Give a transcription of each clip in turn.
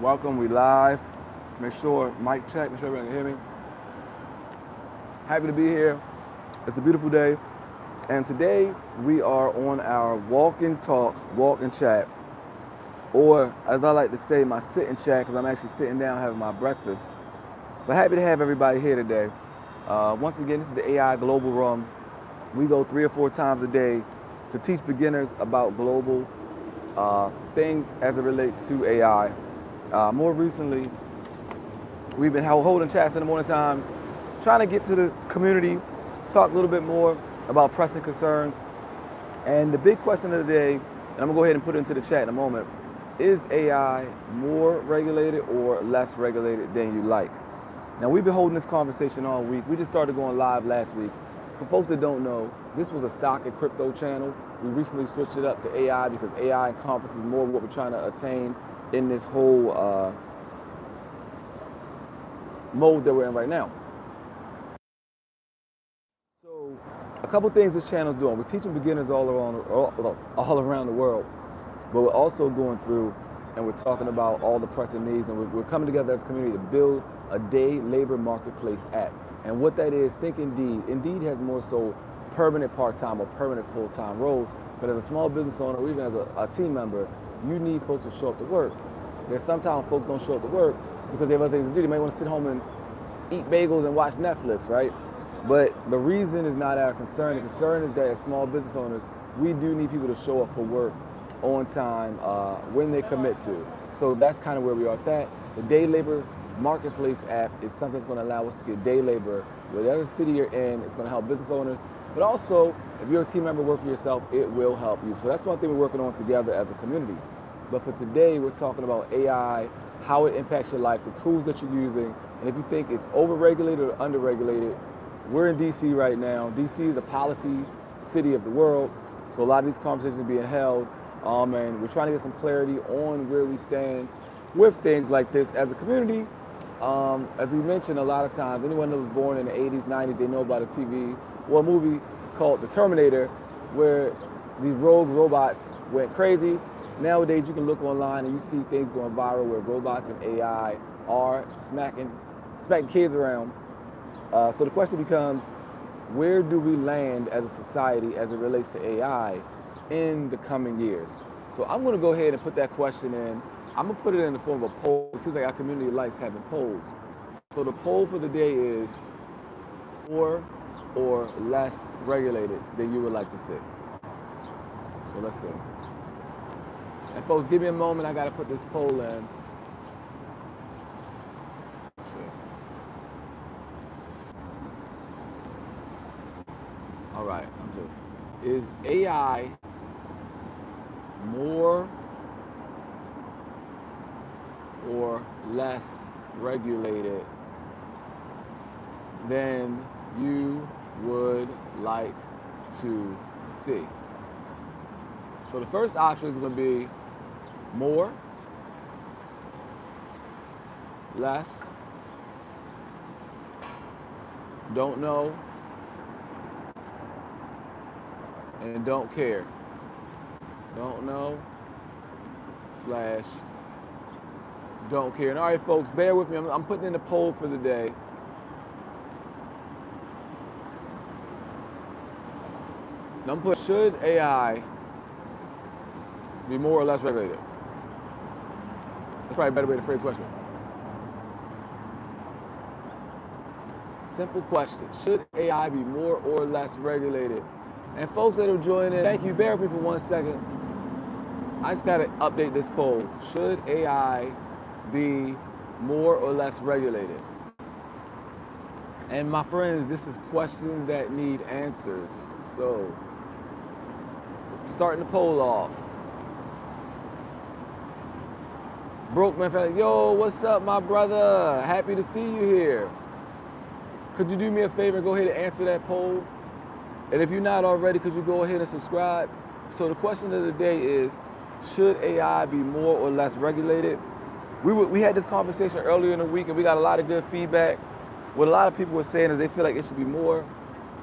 Welcome, we live. Make sure, mic check, make sure everyone can hear me. Happy to be here. It's a beautiful day. And today we are on our walk and talk, walk and chat, or as I like to say, my sit and chat, because I'm actually sitting down having my breakfast. But happy to have everybody here today. Once again, this is the AI Global Room. We go 3 or 4 times a day to teach beginners about global things as it relates to AI. More recently, we've been holding chats in the morning time, trying to get to the community, talk a little bit more about pressing concerns. And the big question of the day, and I'm gonna go ahead and put it into the chat in a moment, is AI more regulated or less regulated than you like? Now, we've been holding this conversation all week. We just started going live last week. For folks that don't know, this was a stock and crypto channel. We recently switched it up to AI because AI encompasses more of what we're trying to attain in this whole mode that we're in right now. So, a couple things this channel is doing. We're teaching beginners all around the world, but we're also going through and we're talking about all the pressing needs, and we're coming together as a community to build a day labor marketplace app. And what that is, think Indeed. Indeed has more so permanent part-time or permanent full-time roles, but as a small business owner or even as a team member, you need folks to show up to work. There's sometimes folks don't show up to work because they have other things to do. They might want to sit home and eat bagels and watch Netflix, right? But the reason is not our concern. The concern is that as small business owners, we do need people to show up for work on time when they commit to. So that's kind of where we are at that. The day labor marketplace app is something that's going to allow us to get day labor. Whatever city you're in, it's going to help business owners. But also, if you're a team member working yourself, it will help you. So that's one thing we're working on together as a community. But for today, we're talking about AI, how it impacts your life, the tools that you're using, and if you think it's overregulated or underregulated. We're in DC right now. DC is a policy city of the world, so a lot of these conversations are being held, and we're trying to get some clarity on where we stand with things like this as a community. As we mentioned a lot of times, anyone that was born in the 80s, 90s, they know about a TV or a movie called The Terminator, where these rogue robots went crazy. Nowadays, you can look online and you see things going viral where robots and AI are smacking kids around. So the question becomes, where do we land as a society as it relates to AI in the coming years? So I'm going to go ahead and put that question in. I'm going to put it in the form of a poll. It seems like our community likes having polls. So the poll for the day is more or less regulated than you would like to see. So let's see. And folks, give me a moment. I got to put this poll in. All right, I'm joking. Is AI more or less regulated than you would like to see? So the first option is going to be more, less, don't know, and don't care. Don't know / don't care. And all right, folks, bear with me. I'm putting in the poll for the day. I'm putting, should AI be more or less regulated? That's probably a better way to phrase the question. Simple question. Should AI be more or less regulated? And folks that are joining in, thank you. Bear with me for 1 second. I just got to update this poll. Should AI be more or less regulated? And my friends, this is questions that need answers. So, starting the poll off. Broke man, yo, what's up, my brother? Happy to see you here. Could you do me a favor and go ahead and answer that poll? And if you're not already, could you go ahead and subscribe? So the question of the day is, should AI be more or less regulated? We had this conversation earlier in the week and we got a lot of good feedback. What a lot of people were saying is they feel like it should be more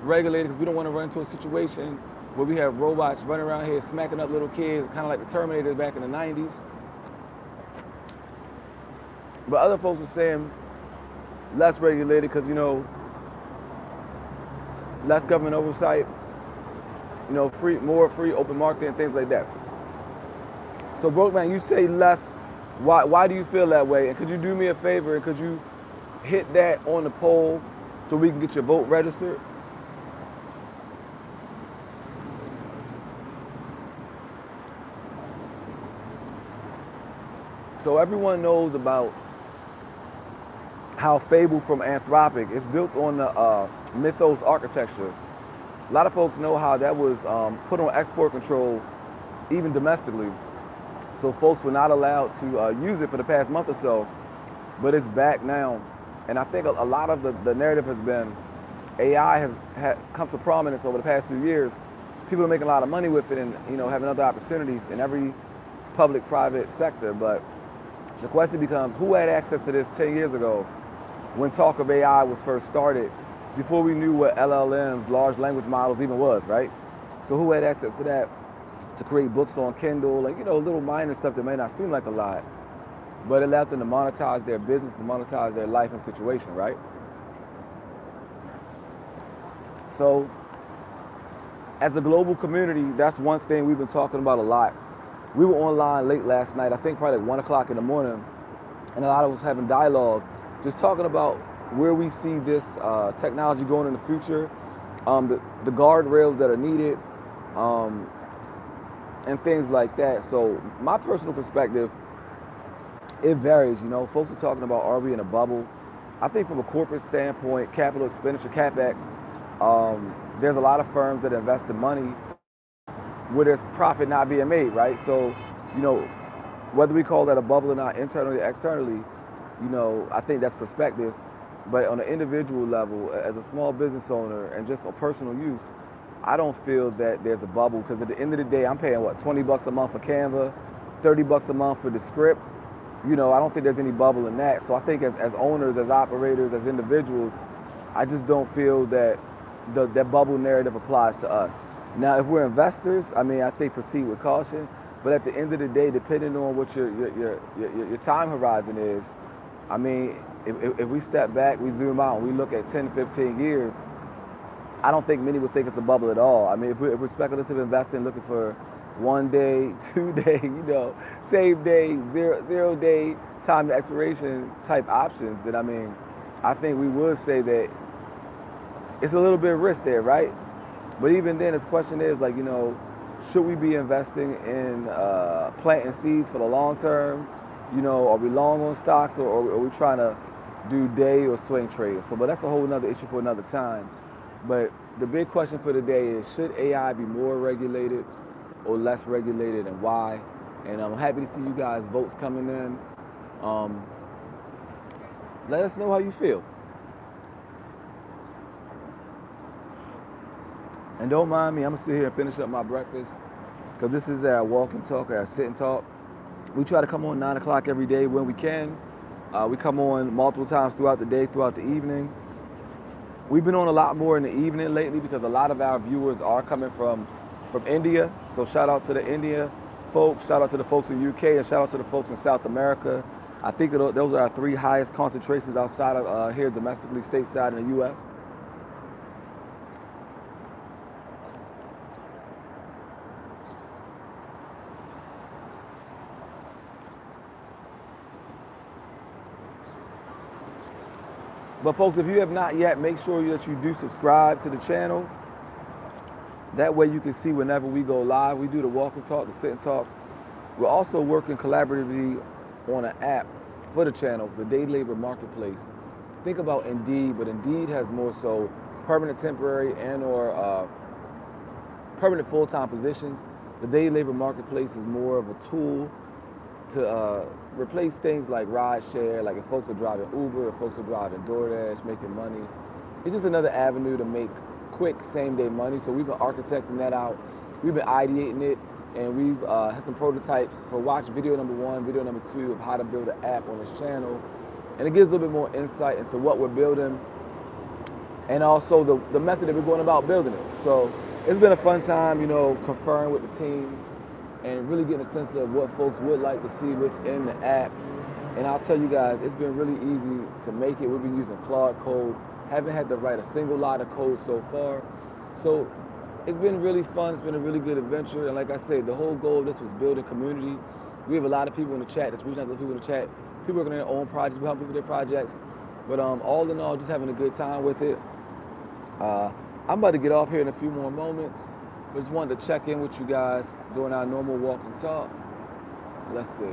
regulated because we don't want to run into a situation where we have robots running around here smacking up little kids, kind of like the Terminator back in the 90s. But other folks are saying less regulated because, less government oversight, more free open market and things like that. So Broke Man, you say less. Why do you feel that way? And could you do me a favor and could you hit that on the poll so we can get your vote registered? So everyone knows about how Fable from Anthropic is built on the Mythos architecture. A lot of folks know how that was put on export control, even domestically. So folks were not allowed to use it for the past month or so, but it's back now. And I think a lot of the narrative has been AI has come to prominence over the past few years. People are making a lot of money with it and having other opportunities in every public-private sector. But the question becomes, who had access to this 10 years ago when talk of AI was first started, before we knew what LLMs, large language models, even was, right? So who had access to that to create books on Kindle, like, little minor stuff that may not seem like a lot, but it allowed them to monetize their business, to monetize their life and situation, right? So as a global community, that's one thing we've been talking about a lot. We were online late last night, I think probably like 1 o'clock in the morning, and a lot of us having dialogue, just talking about where we see this technology going in the future, the guardrails that are needed, and things like that. So my personal perspective, it varies. Folks are talking about, are we in a bubble? I think from a corporate standpoint, capital expenditure, CapEx, there's a lot of firms that invest in money where there's profit not being made, right? So, whether we call that a bubble or not, internally or externally, I think that's perspective. But on an individual level, as a small business owner and just on personal use, I don't feel that there's a bubble, because at the end of the day, I'm paying what, $20 a month for Canva, $30 a month for the script. I don't think there's any bubble in that. So I think as owners, as operators, as individuals, I just don't feel that that bubble narrative applies to us. Now, if we're investors, I think proceed with caution. But at the end of the day, depending on what your time horizon is, if we step back, we zoom out, and we look at 10, 15 years, I don't think many would think it's a bubble at all. If we're speculative investing, looking for 1 day, 2 day, same day, zero day, time to expiration type options, then I think we would say that it's a little bit of risk there, right? But even then, the question is should we be investing in planting seeds for the long term? Are we long on stocks, or are we trying to do day or swing trades? But that's a whole nother issue for another time. But the big question for today is, should AI be more regulated or less regulated, and why? And I'm happy to see you guys' votes coming in. Let us know how you feel. And don't mind me, I'm gonna sit here and finish up my breakfast, because this is our walk and talk, our sit and talk. We try to come on 9 o'clock every day when we can. We come on multiple times throughout the day, throughout the evening. We've been on a lot more in the evening lately because a lot of our viewers are coming from India. So shout out to the India folks, shout out to the folks in UK, and shout out to the folks in South America. I think those are our 3 highest concentrations outside of here domestically, stateside in the US. But folks, if you have not yet, make sure that you do subscribe to the channel. That way you can see whenever we go live. We do the walk and talk, the sit and talks. We're also working collaboratively on an app for the channel, the Day Labor Marketplace. Think about Indeed, but Indeed has more so permanent, temporary, and or permanent full-time positions. The Day Labor Marketplace is more of a tool to replace things like ride share, like if folks are driving Uber, if folks are driving DoorDash, making money. It's just another avenue to make quick same-day money. So we've been architecting that out. We've been ideating it, and we've had some prototypes. So watch video number 1, video number 2 of how to build an app on this channel. And it gives a little bit more insight into what we're building, and also the method that we're going about building it. So it's been a fun time, conferring with the team and really getting a sense of what folks would like to see within the app. And I'll tell you guys, it's been really easy to make it. We've been using Claude Code. Haven't had to write a single line of code so far. So it's been really fun. It's been a really good adventure. And like I said, the whole goal of this was building community. We have a lot of people in the chat that's reaching out to people in the chat. People working on their own projects. We help people with their projects. But all in all, just having a good time with it. I'm about to get off here in a few more moments. Just wanted to check in with you guys during our normal walk and talk. Let's see.